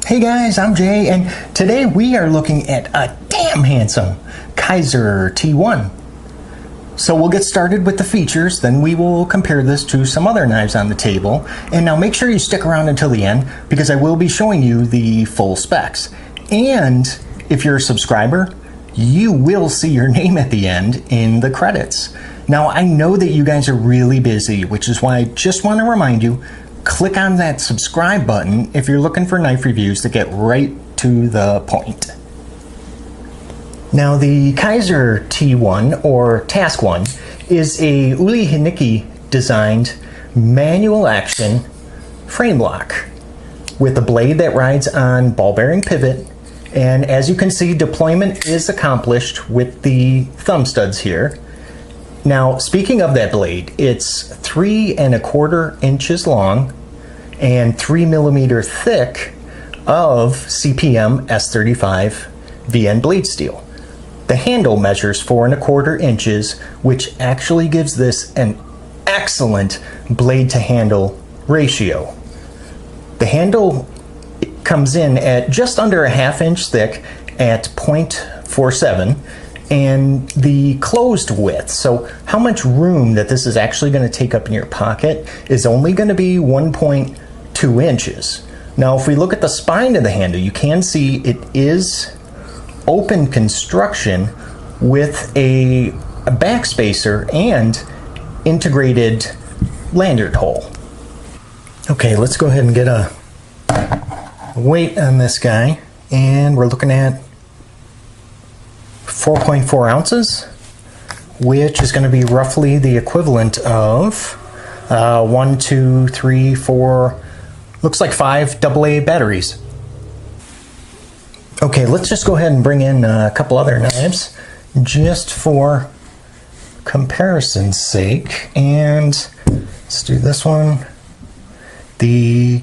Hey guys, I'm Jay, and today we are looking at a damn handsome Kizer T1. So we'll get started with the features, then we will compare this to some other knives on the table. And now make sure you stick around until the end, because I will be showing you the full specs. And if you're a subscriber, you will see your name at the end in the credits. Now I know that you guys are really busy, which is why I just want to remind you, click on that subscribe button if you're looking for knife reviews that get right to the point. Now the Kizer T1 or Task1 is a Uli Hennicke designed manual action frame lock with a blade that rides on ball bearing pivot, and as you can see, deployment is accomplished with the thumb studs here. Now, speaking of that blade, it's 3 1/4 inches long and 3 millimeter thick of CPM S35 VN blade steel. The handle measures 4 1/4 inches, which actually gives this an excellent blade to handle ratio. The handle comes in at just under a 1/2 inch thick at 0.47. and the closed width, so how much room that this is actually going to take up in your pocket, is only going to be 1.2 inches. Now if we look at the spine of the handle, you can see it is open construction with a back spacer and integrated lanyard hole. Okay, let's go ahead and get a weight on this guy, and we're looking at 4.4 ounces, which is going to be roughly the equivalent of 1, 2, 3, 4, looks like 5 AA batteries. Okay, let's just go ahead and bring in a couple other knives just for comparison's sake, and let's do this one, the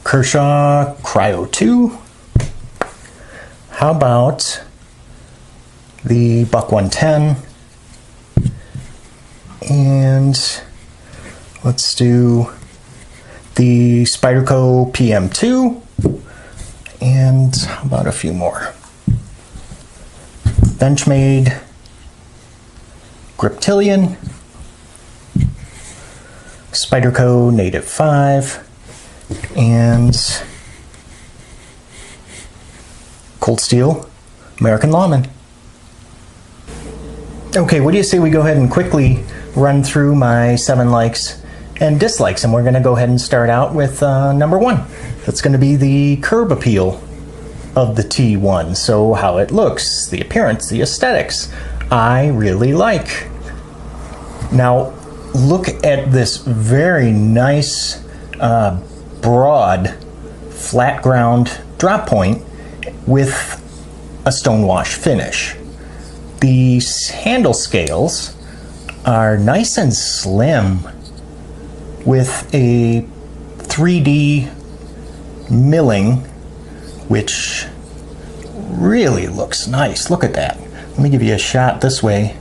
Kershaw Cryo 2. How about the Buck 110, and let's do the Spyderco PM2, and how about a few more? Benchmade Griptilian, Spyderco Native 5, and Cold Steel American Lawman. Okay, what do you say we go ahead and quickly run through my 7 likes and dislikes, and we're going to go ahead and start out with number 1. That's going to be the curb appeal of the T1. So how it looks, the appearance, the aesthetics, I really like. Now look at this very nice broad flat ground drop point with a stonewash finish. The handle scales are nice and slim with a 3D milling, which really looks nice. Look at that. Let me give you a shot this way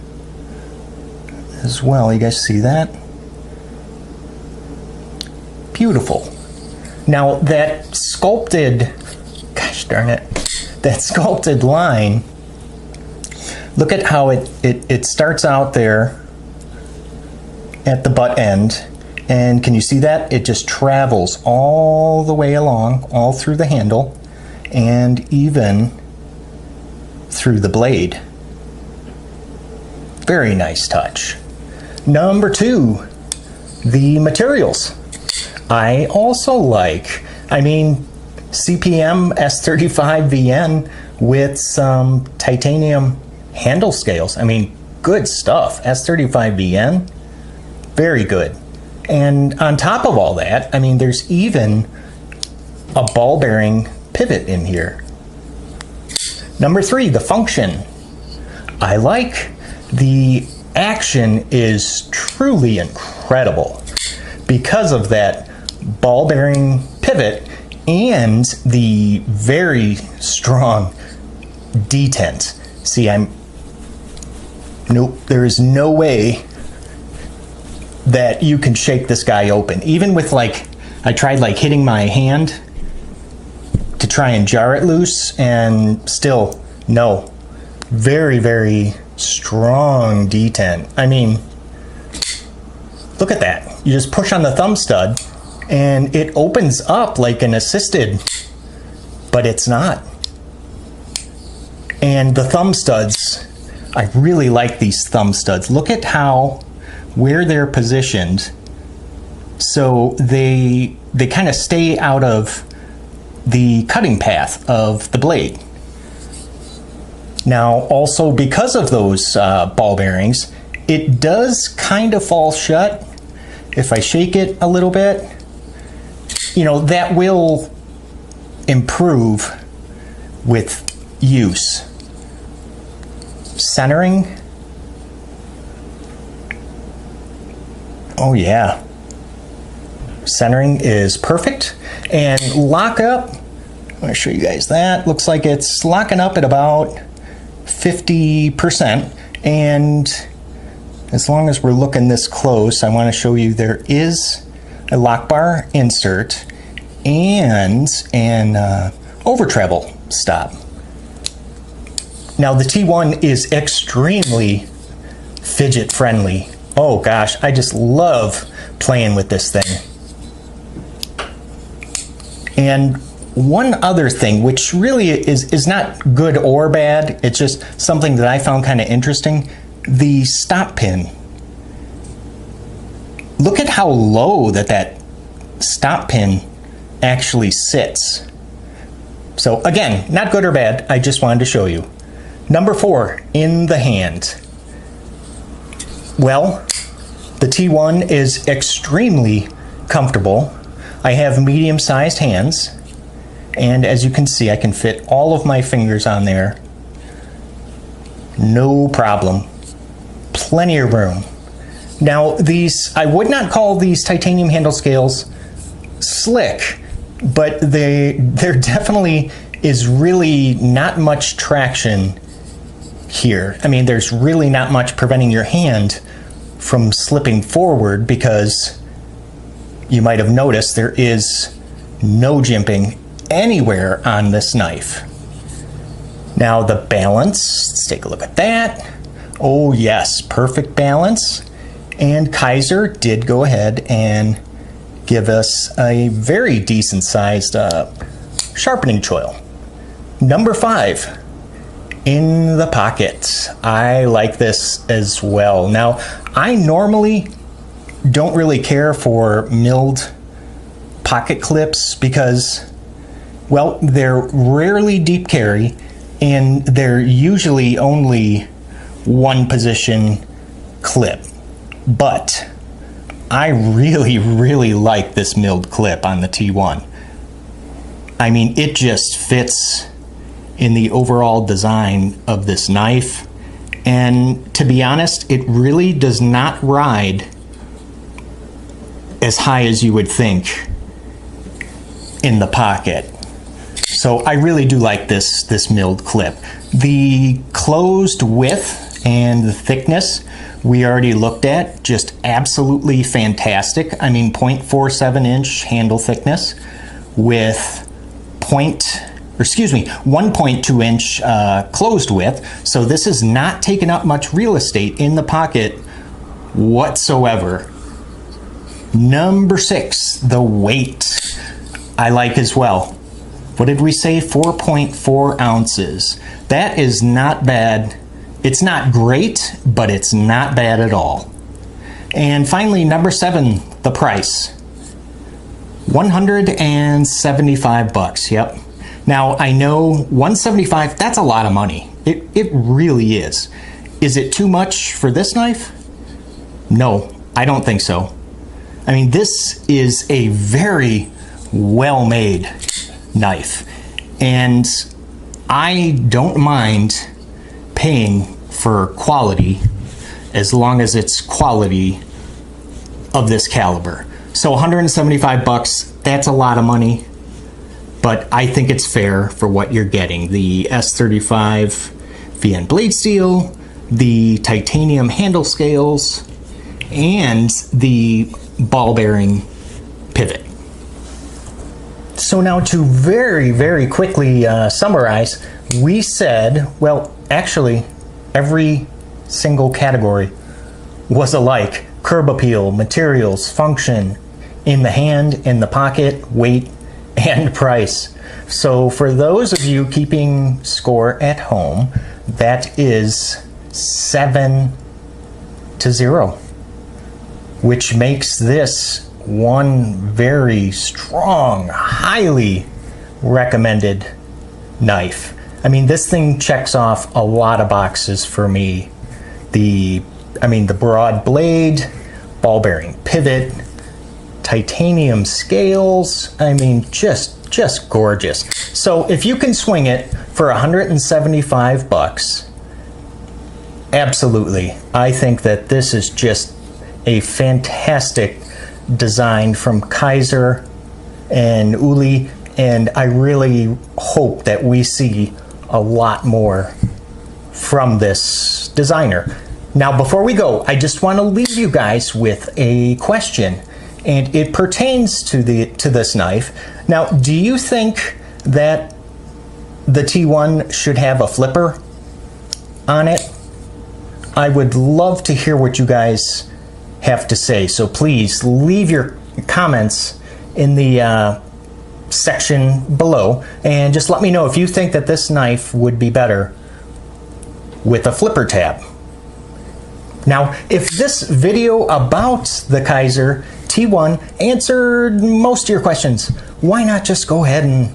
as well. You guys see that? Beautiful. Now that sculpted, gosh darn it, that sculpted line, look at how it starts out there at the butt end, and can you see that? It just travels all the way along, all through the handle, and even through the blade. Very nice touch. Number 2, the materials. I also like, I mean, CPM S35 VN with some titanium handle scales. I mean, good stuff. S35 VN, very good. And on top of all that, I mean, there's even a ball bearing pivot in here. Number 3, the function. I like the action is truly incredible because of that ball bearing pivot and the very strong detent. See, nope, there is no way that you can shake this guy open. Even with, like, I tried like hitting my hand try and jar it loose, and still, no. Very, very strong detent. I mean, look at that. You just push on the thumb stud and it opens up like an assisted, but it's not. And the thumb studs, I really like these thumb studs. Look at where they're positioned. So they kind of stay out of the cutting path of the blade. Now, also because of those ball bearings, it does kind of fall shut. If I shake it a little bit, you know, that will improve with use. Centering. Oh yeah. Centering is perfect. And lock up, I'm going to show you guys that. Looks like it's locking up at about 50%. And as long as we're looking this close, I want to show you there is a lock bar insert and an over travel stop. Now the T1 is extremely fidget friendly. Oh gosh, I just love playing with this thing. And one other thing, which really is not good or bad, it's just something that I found kind of interesting, the stop pin. Look at how low that stop pin actually sits. So again, not good or bad, I just wanted to show you. Number 4, in the hand. Well, the T1 is extremely comfortable. I have medium-sized hands, and as you can see, I can fit all of my fingers on there. No problem. Plenty of room. Now these, I would not call these titanium handle scales slick, but there definitely is really not much traction here. I mean, there's really not much preventing your hand from slipping forward, because you might have noticed there is no jimping anywhere on this knife. Now the balance, let's take a look at that. Oh yes, perfect balance. And Kizer did go ahead and give us a very decent sized sharpening choil. Number 5, in the pocket. I like this as well. Now, I normally don't really care for milled pocket clips because, well, they're rarely deep carry and they're usually only one position clip. But I really, really like this milled clip on the T1. I mean, it just fits in the overall design of this knife. And to be honest, it really does not ride as high as you would think in the pocket. So I really do like this milled clip. The closed width and the thickness we already looked at, just absolutely fantastic. I mean, 0.47 inch handle thickness with 1.2 inch closed width. So this is not taking up much real estate in the pocket whatsoever. Number 6, the weight I like as well. What did we say? 4.4 ounces. That is not bad. It's not great, but it's not bad at all. And finally, number 7, the price. 175 bucks, yep. Now, I know 175, that's a lot of money. It really is. Is it too much for this knife? No, I don't think so. I mean, this is a very well-made knife, and I don't mind paying for quality as long as it's quality of this caliber. So 175 bucks, that's a lot of money, but I think it's fair for what you're getting. The S35 VN blade steel, the titanium handle scales, and the ball bearing pivot. So now to very quickly summarize, we said, well, actually, every single category was alike. Curb appeal, materials, function, in the hand, in the pocket, weight, and price. So for those of you keeping score at home, that is 7-0, which makes this one very strong, highly recommended knife. I mean, this thing checks off a lot of boxes for me. The broad blade, ball bearing pivot, titanium scales, I mean, just gorgeous. So if you can swing it for 175 bucks, absolutely. I think that this is just a fantastic design from Kizer and Uli, and I really hope that we see a lot more from this designer. Now, before we go, I just want to leave you guys with a question, and it pertains to this knife. Now, do you think that the T1 should have a flipper on it? I would love to hear what you guys have to say, so please leave your comments in the section below and just let me know if you think that this knife would be better with a flipper tab. Now, if this video about the Kizer T1 answered most of your questions, why not just go ahead and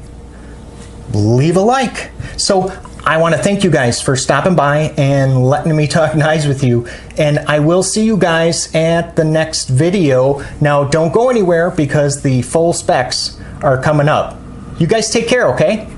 leave a like? So I want to thank you guys for stopping by and letting me talk knives with you, and I will see you guys at the next video. Now, don't go anywhere because the full specs are coming up. You guys take care, okay?